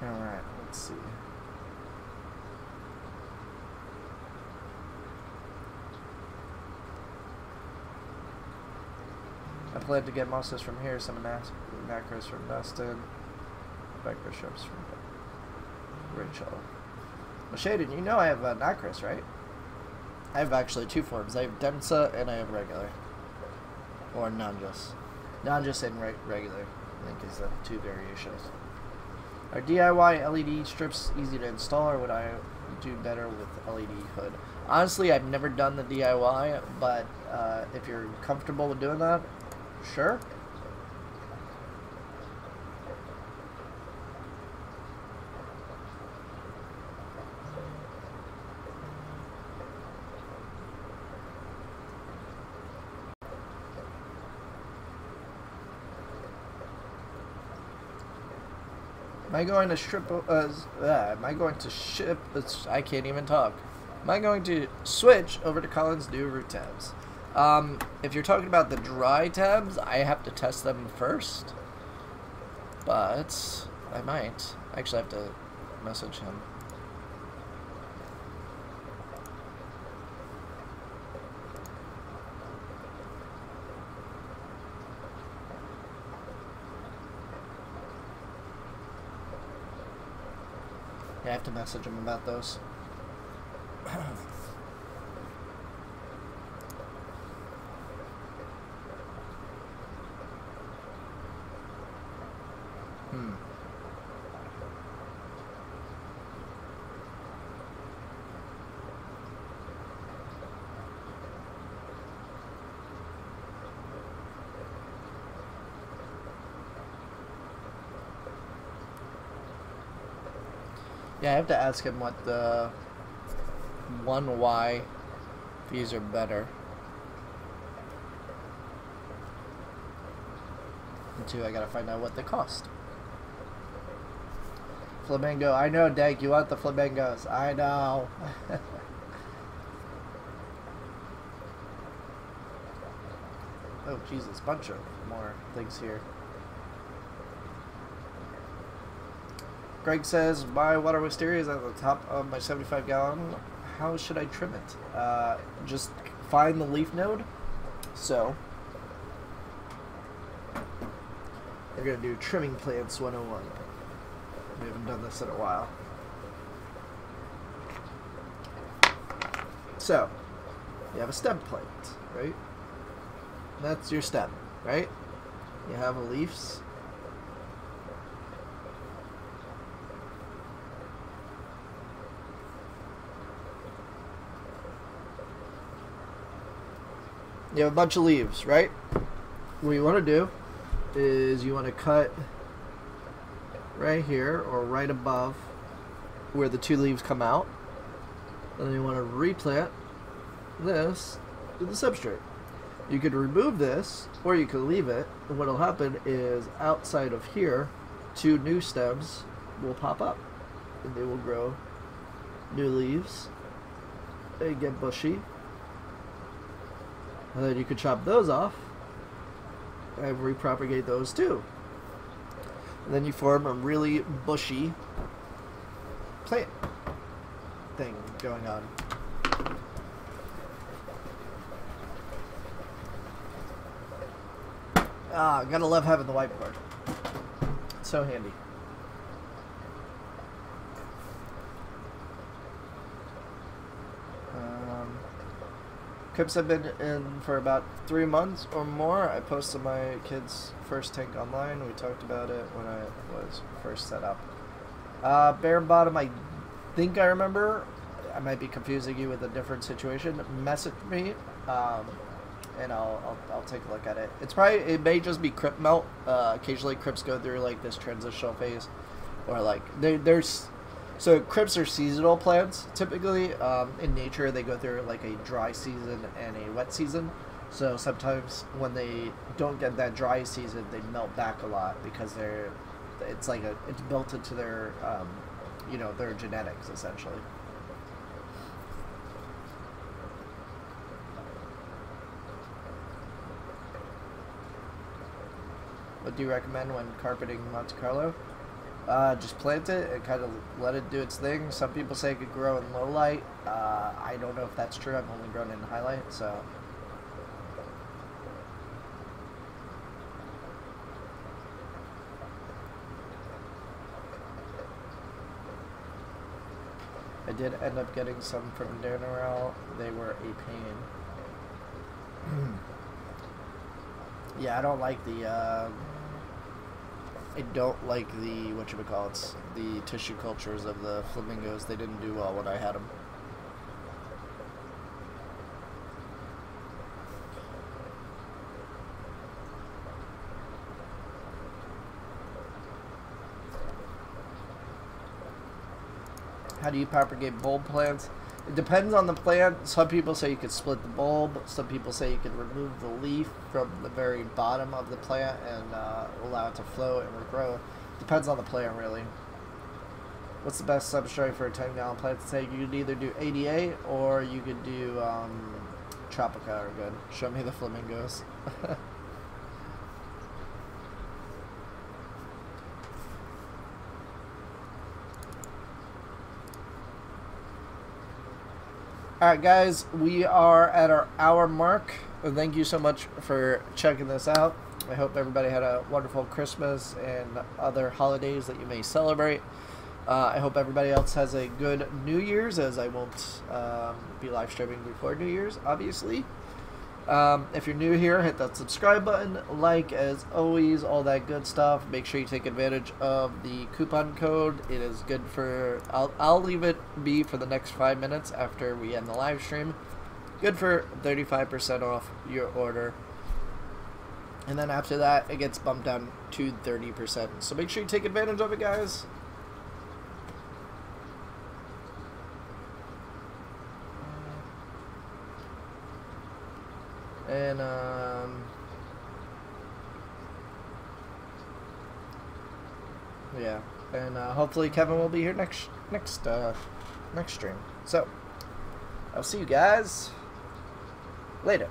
Alright, let's see. I plan to get mosses from here, some macros from Dustin, microships from Rachel. Well, Shaden, you know I have Nacris, right? I have actually two forms. I have Densa and I have regular. Or Nanjus. Nanjus and regular, I think, is the two variations. Are DIY LED strips easy to install, or would I do better with LED hood? Honestly, I've never done the DIY, but if you're comfortable with doing that, sure. Am I going to am I going to ship? I can't even talk. Am I going to switch over to Colin's new root tabs? If you're talking about the dry tabs, I have to test them first. But I might. I actually have to message him. Yeah, I have to message him about those. Yeah, I have to ask him what the 1Y fees are better. And 2, I gotta find out what they cost. Flamingo, I know, Dank, you want the flamingos. I know. Oh, Jesus, bunch of more things here. Greg says, my water wisteria is at the top of my 75-gallon. How should I trim it? Just find the leaf node. So, we're going to do trimming plants 101. We haven't done this in a while. So, you have a stem plant, right? That's your stem, right? You have leaves. You have a bunch of leaves, right? What you want to do is you want to cut right here or right above where the two leaves come out. And then you want to replant this to the substrate. You could remove this or you could leave it, and what will happen is outside of here, two new stems will pop up and they will grow new leaves. They get bushy. And then you could chop those off and repropagate those too. And then you form a really bushy plant thing going on. Ah, gotta love having the whiteboard. It's so handy. Crips have been in for about 3 months or more. I posted my kid's first tank online. We talked about it when I was first set up. Bare bottom, I think I remember. I might be confusing you with a different situation. Message me, and I'll take a look at it. It may just be Crip melt. Occasionally Crips go through like this transitional phase, or like so Crips are seasonal plants. Typically, in nature, they go through like a dry season and a wet season. So sometimes when they don't get that dry season, they melt back a lot because it's built into their, their genetics essentially. What do you recommend when carpeting Monte Carlo? Just plant it and kind of let it do its thing. Some people say it could grow in low light. I don't know if that's true. I've only grown in highlight, so. I did end up getting some from Danorel. They were a pain. Yeah, I don't like the, whatchamacallits, the tissue cultures of the flamingos. They didn't do well when I had them. How do you propagate bulb plants? It depends on the plant. Some people say you could split the bulb. Some people say you could remove the leaf from the very bottom of the plant and allow it to float and regrow. Depends on the plant, really. What's the best substrate for a 10-gallon plant to take? You could either do ADA or you could do Tropica are good. Show me the flamingos. Alright guys, we are at our hour mark. Thank you so much for checking this out. I hope everybody had a wonderful Christmas and other holidays that you may celebrate. I hope everybody else has a good New Year's, as I won't be live streaming before New Year's, obviously. If you're new here, hit that subscribe button, like as always, all that good stuff. Make sure you take advantage of the coupon code. It is good for, I'll leave it be for the next 5 minutes after we end the live stream. Good for 35% off your order. And then after that, it gets bumped down to 30%. So make sure you take advantage of it, guys. And yeah, and hopefully Kevin will be here next stream. So I'll see you guys later.